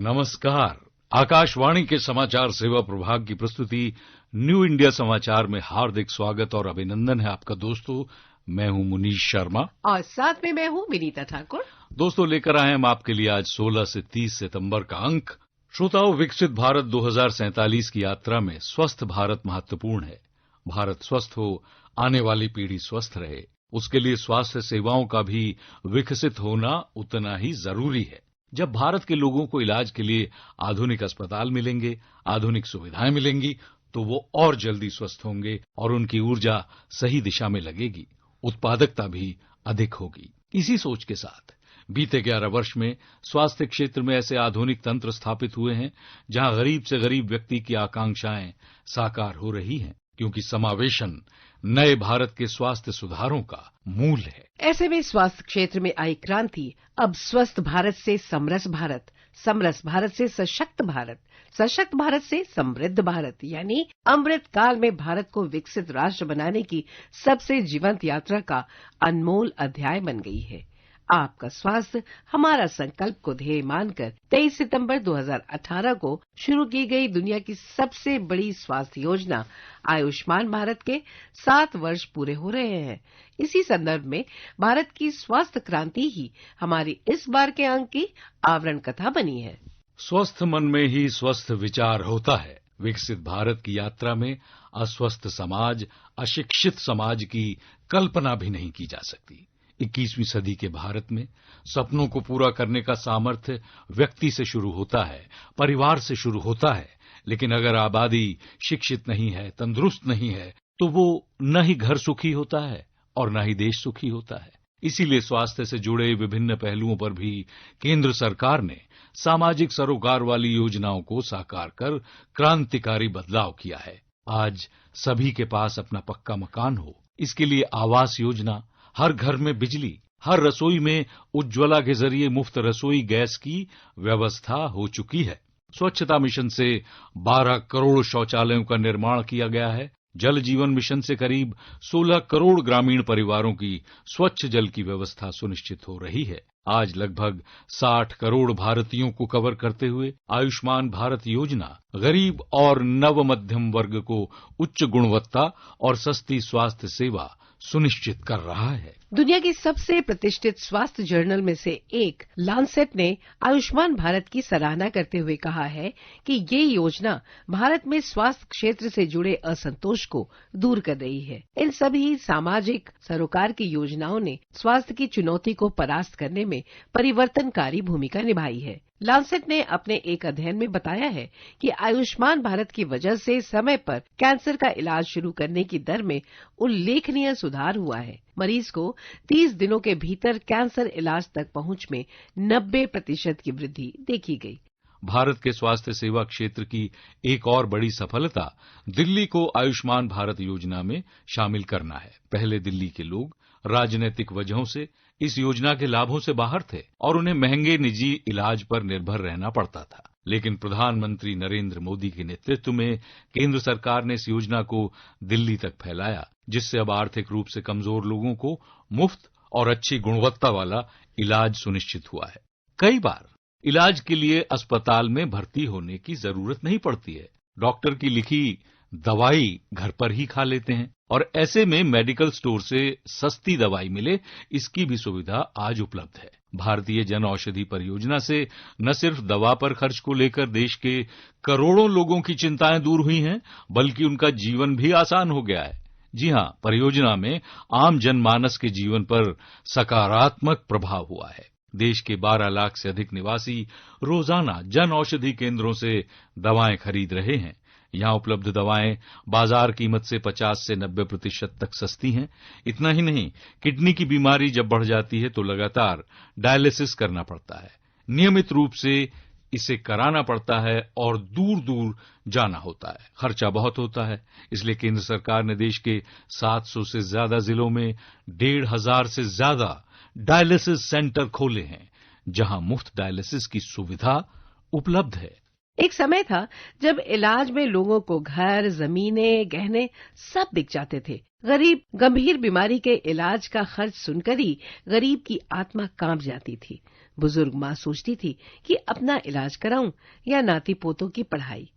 नमस्कार। आकाशवाणी के समाचार सेवा प्रभाग की प्रस्तुति न्यू इंडिया समाचार में हार्दिक स्वागत और अभिनंदन है आपका दोस्तों। मैं हूं मुनीश शर्मा और साथ में मैं हूं विनीता ठाकुर। दोस्तों, लेकर आए हम आपके लिए आज 16 से 30 सितंबर का अंक। श्रोताओं, विकसित भारत 2047 की यात्रा में स्वस्थ भारत महत्वपूर्ण है। भारत स्वस्थ हो, आने वाली पीढ़ी स्वस्थ रहे, उसके लिए स्वास्थ्य सेवाओं का भी विकसित होना उतना ही जरूरी है। जब भारत के लोगों को इलाज के लिए आधुनिक अस्पताल मिलेंगे, आधुनिक सुविधाएं मिलेंगी, तो वो और जल्दी स्वस्थ होंगे और उनकी ऊर्जा सही दिशा में लगेगी, उत्पादकता भी अधिक होगी। इसी सोच के साथ बीते 11 वर्ष में स्वास्थ्य क्षेत्र में ऐसे आधुनिक तंत्र स्थापित हुए हैं जहां गरीब से गरीब व्यक्ति की आकांक्षाएं साकार हो रही हैं, क्योंकि समावेशन नए भारत के स्वास्थ्य सुधारों का मूल है। ऐसे में स्वास्थ्य क्षेत्र में आई क्रांति अब स्वस्थ भारत से समरस भारत, समरस भारत से सशक्त भारत, सशक्त भारत से समृद्ध भारत यानी अमृत काल में भारत को विकसित राष्ट्र बनाने की सबसे जीवंत यात्रा का अनमोल अध्याय बन गई है। आपका स्वास्थ्य हमारा संकल्प को ध्येय मानकर 23 सितंबर 2018 को शुरू की गई दुनिया की सबसे बड़ी स्वास्थ्य योजना आयुष्मान भारत के 7 वर्ष पूरे हो रहे हैं। इसी संदर्भ में भारत की स्वास्थ्य क्रांति ही हमारी इस बार के अंक की आवरण कथा बनी है। स्वस्थ मन में ही स्वस्थ विचार होता है। विकसित भारत की यात्रा में अस्वस्थ समाज, अशिक्षित समाज की कल्पना भी नहीं की जा सकती। 21वीं सदी के भारत में सपनों को पूरा करने का सामर्थ्य व्यक्ति से शुरू होता है, परिवार से शुरू होता है। लेकिन अगर आबादी शिक्षित नहीं है, तंदुरुस्त नहीं है, तो वो न ही घर सुखी होता है और न ही देश सुखी होता है। इसीलिए स्वास्थ्य से जुड़े विभिन्न पहलुओं पर भी केंद्र सरकार ने सामाजिक सरोकार वाली योजनाओं को साकार कर क्रांतिकारी बदलाव किया है। आज सभी के पास अपना पक्का मकान हो, इसके लिए आवास योजना, हर घर में बिजली, हर रसोई में उज्ज्वला के जरिए मुफ्त रसोई गैस की व्यवस्था हो चुकी है। स्वच्छता मिशन से 12 करोड़ शौचालयों का निर्माण किया गया है। जल जीवन मिशन से करीब 16 करोड़ ग्रामीण परिवारों की स्वच्छ जल की व्यवस्था सुनिश्चित हो रही है। आज लगभग 60 करोड़ भारतीयों को कवर करते हुए आयुष्मान भारत योजना गरीब और नव मध्यम वर्ग को उच्च गुणवत्ता और सस्ती स्वास्थ्य सेवा सुनिश्चित कर रहा है। दुनिया की सबसे प्रतिष्ठित स्वास्थ्य जर्नल में से एक लांसेट ने आयुष्मान भारत की सराहना करते हुए कहा है कि ये योजना भारत में स्वास्थ्य क्षेत्र से जुड़े असंतोष को दूर कर रही है। इन सभी सामाजिक सरोकार की योजनाओं ने स्वास्थ्य की चुनौती को परास्त करने में परिवर्तनकारी भूमिका निभाई है। लांसेट ने अपने एक अध्ययन में बताया है कि आयुष्मान भारत की वजह से समय पर कैंसर का इलाज शुरू करने की दर में उल्लेखनीय सुधार हुआ है। मरीज को 30 दिनों के भीतर कैंसर इलाज तक पहुंच में 90% की वृद्धि देखी गई। भारत के स्वास्थ्य सेवा क्षेत्र की एक और बड़ी सफलता दिल्ली को आयुष्मान भारत योजना में शामिल करना है। पहले दिल्ली के लोग राजनीतिक वजहों से इस योजना के लाभों से बाहर थे और उन्हें महंगे निजी इलाज पर निर्भर रहना पड़ता था। लेकिन प्रधानमंत्री नरेंद्र मोदी के नेतृत्व में केंद्र सरकार ने इस योजना को दिल्ली तक फैलाया, जिससे अब आर्थिक रूप से कमजोर लोगों को मुफ्त और अच्छी गुणवत्ता वाला इलाज सुनिश्चित हुआ है। कई बार इलाज के लिए अस्पताल में भर्ती होने की जरूरत नहीं पड़ती है। डॉक्टर की लिखी दवाई घर पर ही खा लेते हैं और ऐसे में मेडिकल स्टोर से सस्ती दवाई मिले, इसकी भी सुविधा आज उपलब्ध है। भारतीय जन औषधि परियोजना से न सिर्फ दवा पर खर्च को लेकर देश के करोड़ों लोगों की चिंताएं दूर हुई हैं, बल्कि उनका जीवन भी आसान हो गया है। जी हां, परियोजना में आम जनमानस के जीवन पर सकारात्मक प्रभाव हुआ है। देश के 12 लाख से अधिक निवासी रोजाना जन औषधि केंद्रों से दवाएं खरीद रहे हैं। यहां उपलब्ध दवाएं बाजार कीमत से 50 से 90% तक सस्ती हैं। इतना ही नहीं, किडनी की बीमारी जब बढ़ जाती है तो लगातार डायलिसिस करना पड़ता है। नियमित रूप से इसे कराना पड़ता है और दूर दूर जाना होता है। खर्चा बहुत होता है, इसलिए केंद्र सरकार ने देश के 700 से ज्यादा जिलों में 1,500 से ज्यादा डायलिसिस सेंटर खोले हैं, जहां मुफ्त डायलिसिस की सुविधा उपलब्ध है। एक समय था जब इलाज में लोगों को घर, जमीनें, गहने सब बिक जाते थे। गरीब गंभीर बीमारी के इलाज का खर्च सुनकर ही गरीब की आत्मा कांप जाती थी। बुजुर्ग माँ सोचती थी कि अपना इलाज कराऊं या नाती पोतों की पढ़ाई।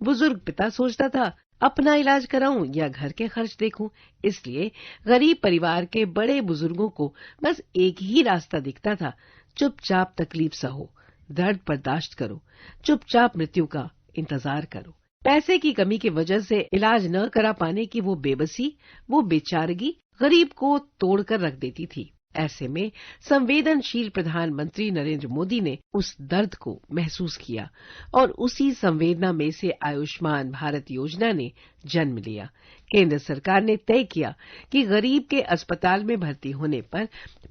बुजुर्ग पिता सोचता था अपना इलाज कराऊं या घर के खर्च देखूं। इसलिए गरीब परिवार के बड़े बुजुर्गों को बस एक ही रास्ता दिखता था, चुपचाप तकलीफ सहो, दर्द बर्दाश्त करो, चुपचाप मृत्यु का इंतजार करो। पैसे की कमी की वजह से इलाज न करा पाने की वो बेबसी, वो बेचारगी गरीब को तोड़कर रख देती थी। ऐसे में संवेदनशील प्रधानमंत्री नरेंद्र मोदी ने उस दर्द को महसूस किया और उसी संवेदना में से आयुष्मान भारत योजना ने जन्म लिया। केंद्र सरकार ने तय किया कि गरीब के अस्पताल में भर्ती होने पर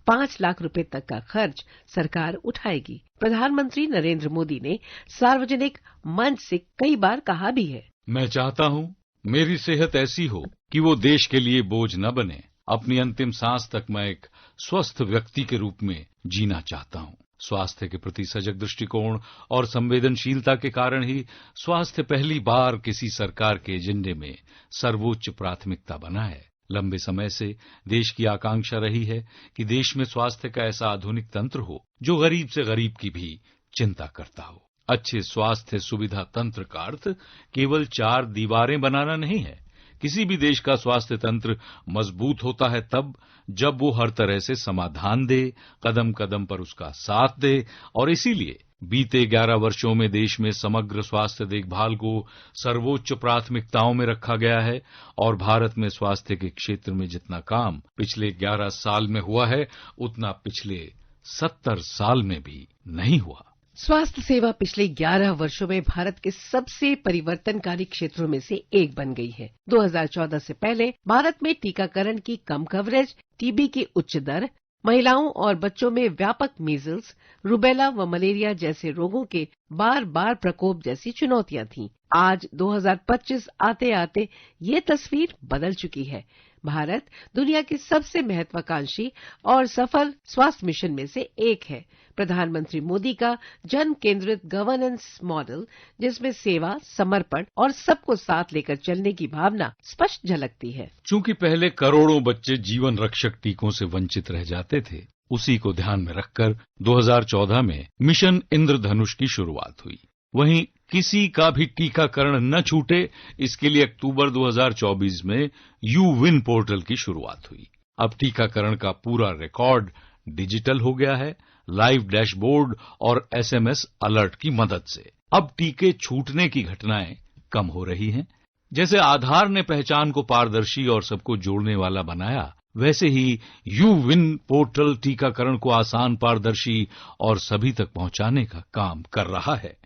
5 लाख रुपए तक का खर्च सरकार उठाएगी। प्रधानमंत्री नरेंद्र मोदी ने सार्वजनिक मंच से कई बार कहा भी है, मैं चाहता हूं मेरी सेहत ऐसी हो कि वो देश के लिए बोझ न बने। अपनी अंतिम सांस तक मैं एक स्वस्थ व्यक्ति के रूप में जीना चाहता हूं। स्वास्थ्य के प्रति सजग दृष्टिकोण और संवेदनशीलता के कारण ही स्वास्थ्य पहली बार किसी सरकार के एजेंडे में सर्वोच्च प्राथमिकता बना है। लंबे समय से देश की आकांक्षा रही है कि देश में स्वास्थ्य का ऐसा आधुनिक तंत्र हो जो गरीब से गरीब की भी चिंता करता हो। अच्छे स्वास्थ्य सुविधा तंत्र का अर्थ केवल 4 दीवारें बनाना नहीं है। किसी भी देश का स्वास्थ्य तंत्र मजबूत होता है तब जब वो हर तरह से समाधान दे, कदम कदम पर उसका साथ दे। और इसीलिए बीते 11 वर्षों में देश में समग्र स्वास्थ्य देखभाल को सर्वोच्च प्राथमिकताओं में रखा गया है और भारत में स्वास्थ्य के क्षेत्र में जितना काम पिछले 11 साल में हुआ है उतना पिछले 70 साल में भी नहीं हुआ। स्वास्थ्य सेवा पिछले 11 वर्षों में भारत के सबसे परिवर्तनकारी क्षेत्रों में से एक बन गई है। 2014 से पहले भारत में टीकाकरण की कम कवरेज, टीबी की उच्च दर, महिलाओं और बच्चों में व्यापक मीजल्स, रूबेला व मलेरिया जैसे रोगों के बार बार प्रकोप जैसी चुनौतियां थीं। आज 2025 आते आते ये तस्वीर बदल चुकी है। भारत दुनिया के सबसे महत्वाकांक्षी और सफल स्वास्थ्य मिशन में से एक है। प्रधानमंत्री मोदी का जन केंद्रित गवर्नेंस मॉडल, जिसमें सेवा, समर्पण और सबको साथ लेकर चलने की भावना स्पष्ट झलकती है। चूंकि पहले करोड़ों बच्चे जीवन रक्षक टीकों से वंचित रह जाते थे, उसी को ध्यान में रखकर 2014 में मिशन इंद्रधनुष की शुरुआत हुई। वहीं किसी का भी टीकाकरण न छूटे, इसके लिए अक्टूबर 2024 में यू-विन पोर्टल की शुरुआत हुई। अब टीकाकरण का पूरा रिकॉर्ड डिजिटल हो गया है, लाइव डैशबोर्ड और एसएमएस अलर्ट की मदद से। अब टीके छूटने की घटनाएं कम हो रही हैं। जैसे आधार ने पहचान को पारदर्शी और सबको जोड़ने वाला बनाया, वैसे ही यू-विन पोर्टल टीकाकरण को आसान, पारदर्शी और सभी तक पहुंचाने का काम कर रहा है।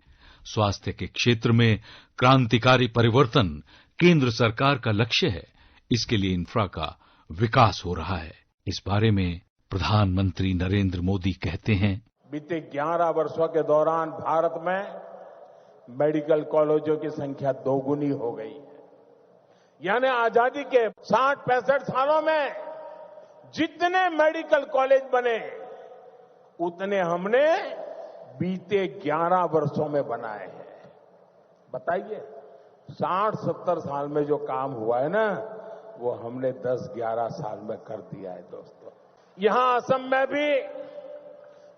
स्वास्थ्य के क्षेत्र में क्रांतिकारी परिवर्तन केंद्र सरकार का लक्ष्य है। इसके लिए इंफ्रा का विकास हो रहा है। इस बारे में प्रधानमंत्री नरेंद्र मोदी कहते हैं, बीते 11 वर्षों के दौरान भारत में मेडिकल कॉलेजों की संख्या दोगुनी हो गई है। यानी आजादी के 60-65 सालों में जितने मेडिकल कॉलेज बने उतने हमने बीते 11 वर्षों में बनाए हैं। बताइए, 60-70 साल में जो काम हुआ है ना, वो हमने 10-11 साल में कर दिया है। दोस्तों, यहां असम में भी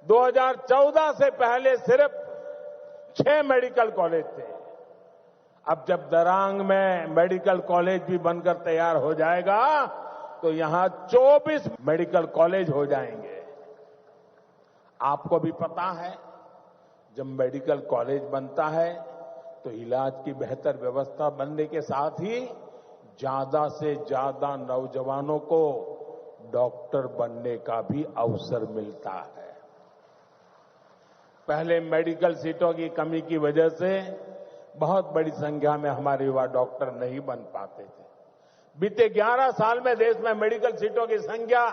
2014 से पहले सिर्फ 6 मेडिकल कॉलेज थे। अब जब दरांग में मेडिकल कॉलेज भी बनकर तैयार हो जाएगा तो यहां 24 मेडिकल कॉलेज हो जाएंगे। आपको भी पता है, जब मेडिकल कॉलेज बनता है तो इलाज की बेहतर व्यवस्था बनने के साथ ही ज्यादा से ज्यादा नौजवानों को डॉक्टर बनने का भी अवसर मिलता है। पहले मेडिकल सीटों की कमी की वजह से बहुत बड़ी संख्या में हमारे युवा डॉक्टर नहीं बन पाते थे। बीते 11 साल में देश में मेडिकल सीटों की संख्या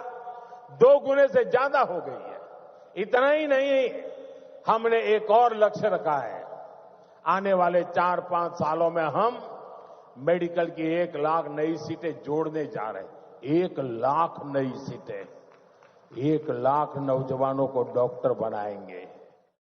2 गुने से ज्यादा हो गई है। इतना ही नहीं, हमने एक और लक्ष्य रखा है। आने वाले 4-5 सालों में हम मेडिकल की 1 लाख नई सीटें जोड़ने जा रहे हैं। 1 लाख नई सीटें, 1 लाख नौजवानों को डॉक्टर बनाएंगे।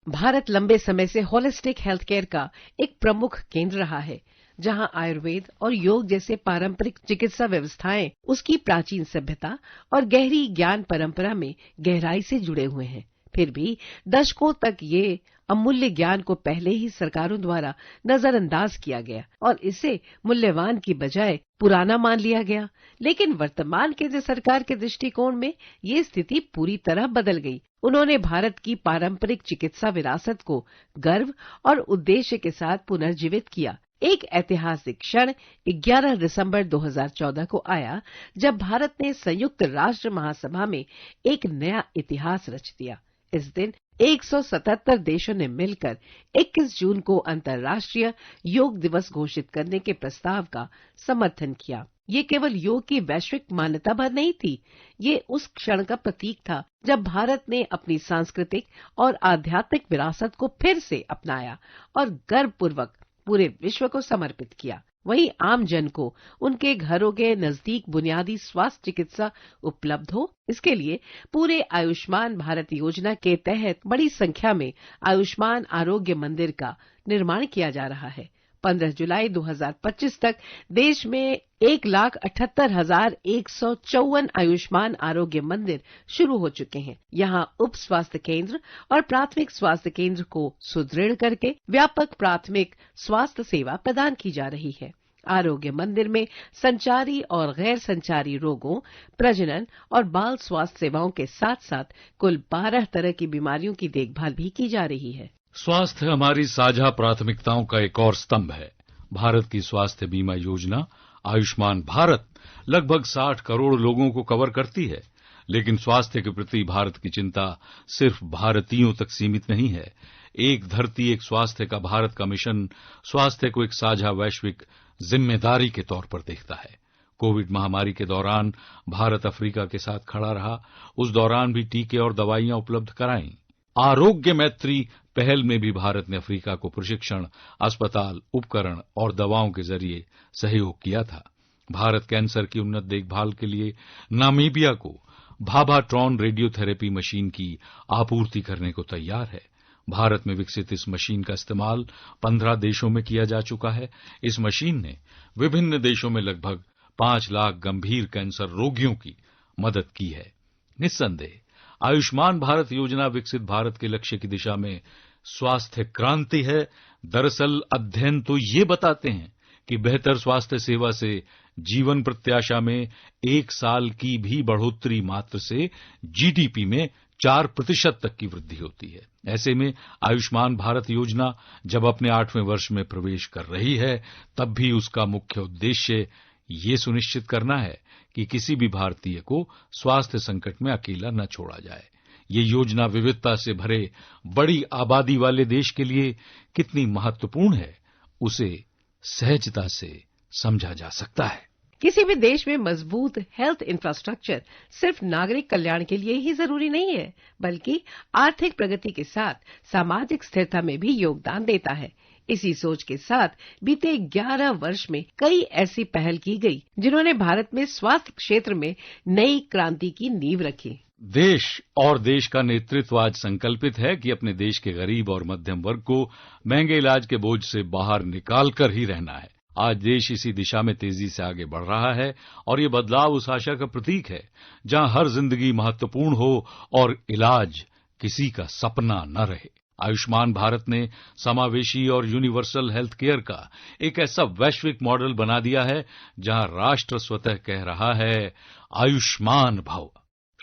भारत लंबे समय से होलिस्टिक हेल्थ केयर का एक प्रमुख केंद्र रहा है। जहां आयुर्वेद और योग जैसे पारंपरिक चिकित्सा व्यवस्थाएं उसकी प्राचीन सभ्यता और गहरी ज्ञान परंपरा में गहराई से जुड़े हुए हैं। फिर भी दशकों तक ये अमूल्य ज्ञान को पहले ही सरकारों द्वारा नजरअंदाज किया गया और इसे मूल्यवान की बजाय पुराना मान लिया गया। लेकिन वर्तमान केंद्र सरकार के दृष्टिकोण में ये स्थिति पूरी तरह बदल गई। उन्होंने भारत की पारंपरिक चिकित्सा विरासत को गर्व और उद्देश्य के साथ पुनर्जीवित किया। एक ऐतिहासिक क्षण 11 दिसंबर 2014 को आया, जब भारत ने संयुक्त राष्ट्र महासभा में एक नया इतिहास रच दिया। इस दिन 177 देशों ने मिलकर 21 जून को अंतर्राष्ट्रीय योग दिवस घोषित करने के प्रस्ताव का समर्थन किया। ये केवल योग की वैश्विक मान्यता भर नहीं थी, ये उस क्षण का प्रतीक था जब भारत ने अपनी सांस्कृतिक और आध्यात्मिक विरासत को फिर से अपनाया और गर्वपूर्वक पूरे विश्व को समर्पित किया। वहीं आम जन को उनके घरों के नजदीक बुनियादी स्वास्थ्य चिकित्सा उपलब्ध हो, इसके लिए पूरे आयुष्मान भारत योजना के तहत बड़ी संख्या में आयुष्मान आरोग्य मंदिर का निर्माण किया जा रहा है। 15 जुलाई 2025 तक देश में 1,78,154 आयुष्मान आरोग्य मंदिर शुरू हो चुके हैं। यहां उप स्वास्थ्य केंद्र और प्राथमिक स्वास्थ्य केंद्र को सुदृढ़ करके व्यापक प्राथमिक स्वास्थ्य सेवा प्रदान की जा रही है। आरोग्य मंदिर में संचारी और गैर संचारी रोगों, प्रजनन और बाल स्वास्थ्य सेवाओं के साथ साथ कुल 12 तरह की बीमारियों की देखभाल भी की जा रही है। स्वास्थ्य हमारी साझा प्राथमिकताओं का एक और स्तंभ है। भारत की स्वास्थ्य बीमा योजना आयुष्मान भारत लगभग 60 करोड़ लोगों को कवर करती है। लेकिन स्वास्थ्य के प्रति भारत की चिंता सिर्फ भारतीयों तक सीमित नहीं है। एक धरती एक स्वास्थ्य का भारत का मिशन स्वास्थ्य को एक साझा वैश्विक जिम्मेदारी के तौर पर देखता है। कोविड महामारी के दौरान भारत अफ्रीका के साथ खड़ा रहा। उस दौरान भी टीके और दवाइयां उपलब्ध कराईं। आरोग्य मैत्री पहल में भी भारत ने अफ्रीका को प्रशिक्षण, अस्पताल, उपकरण और दवाओं के जरिए सहयोग किया था। भारत कैंसर की उन्नत देखभाल के लिए नामीबिया को भाभाट्रॉन रेडियोथेरेपी मशीन की आपूर्ति करने को तैयार है। भारत में विकसित इस मशीन का इस्तेमाल 15 देशों में किया जा चुका है। इस मशीन ने विभिन्न देशों में लगभग 5 लाख गंभीर कैंसर रोगियों की मदद की है। निस्संदेह आयुष्मान भारत योजना विकसित भारत के लक्ष्य की दिशा में स्वास्थ्य क्रांति है। दरअसल अध्ययन तो ये बताते हैं कि बेहतर स्वास्थ्य सेवा से जीवन प्रत्याशा में 1 साल की भी बढ़ोतरी मात्र से जीडीपी में 4% तक की वृद्धि होती है। ऐसे में आयुष्मान भारत योजना जब अपने 8वें वर्ष में प्रवेश कर रही है, तब भी उसका मुख्य उद्देश्य ये सुनिश्चित करना है कि किसी भी भारतीय को स्वास्थ्य संकट में अकेला न छोड़ा जाए। ये योजना विविधता से भरे बड़ी आबादी वाले देश के लिए कितनी महत्वपूर्ण है, उसे सहजता से समझा जा सकता है। किसी भी देश में मजबूत हेल्थ इंफ्रास्ट्रक्चर सिर्फ नागरिक कल्याण के लिए ही जरूरी नहीं है, बल्कि आर्थिक प्रगति के साथ सामाजिक स्थिरता में भी योगदान देता है। इसी सोच के साथ बीते 11 वर्ष में कई ऐसी पहल की गई जिन्होंने भारत में स्वास्थ्य क्षेत्र में नई क्रांति की नींव रखी। देश का नेतृत्व आज संकल्पित है कि अपने देश के गरीब और मध्यम वर्ग को महंगे इलाज के बोझ से बाहर निकाल कर ही रहना है। आज देश इसी दिशा में तेजी से आगे बढ़ रहा है और ये बदलाव उस आशा का प्रतीक है जहां हर जिंदगी महत्वपूर्ण हो और इलाज किसी का सपना न रहे। आयुष्मान भारत ने समावेशी और यूनिवर्सल हेल्थ केयर का एक ऐसा वैश्विक मॉडल बना दिया है जहां राष्ट्र स्वतः कह रहा है, आयुष्मान भव।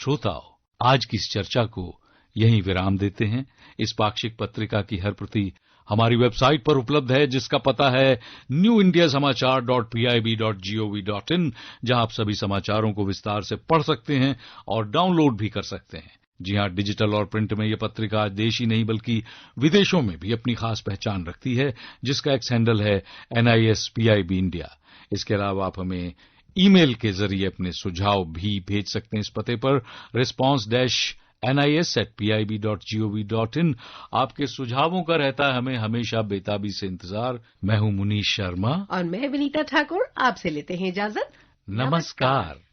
श्रोताओ, आज की इस चर्चा को यहीं विराम देते हैं। इस पाक्षिक पत्रिका की हर प्रति हमारी वेबसाइट पर उपलब्ध है, जिसका पता है newindiasamaachar.pib.gov.in, जहां आप सभी समाचारों को विस्तार से पढ़ सकते हैं और डाउनलोड भी कर सकते हैं। जी हां, डिजिटल और प्रिंट में यह पत्रिका आज देश ही नहीं बल्कि विदेशों में भी अपनी खास पहचान रखती है, जिसका एक्स हैंडल है NISPIB इंडिया। इसके अलावा आप हमें ईमेल के जरिए अपने सुझाव भी भेज सकते हैं इस पते पर response-nis@pib.gov.in। आपके सुझावों का रहता है हमें हमेशा बेताबी से इंतजार। मैं हूं मुनीश शर्मा और मैं विनीता ठाकुर। आपसे लेते हैं इजाजत। नमस्कार।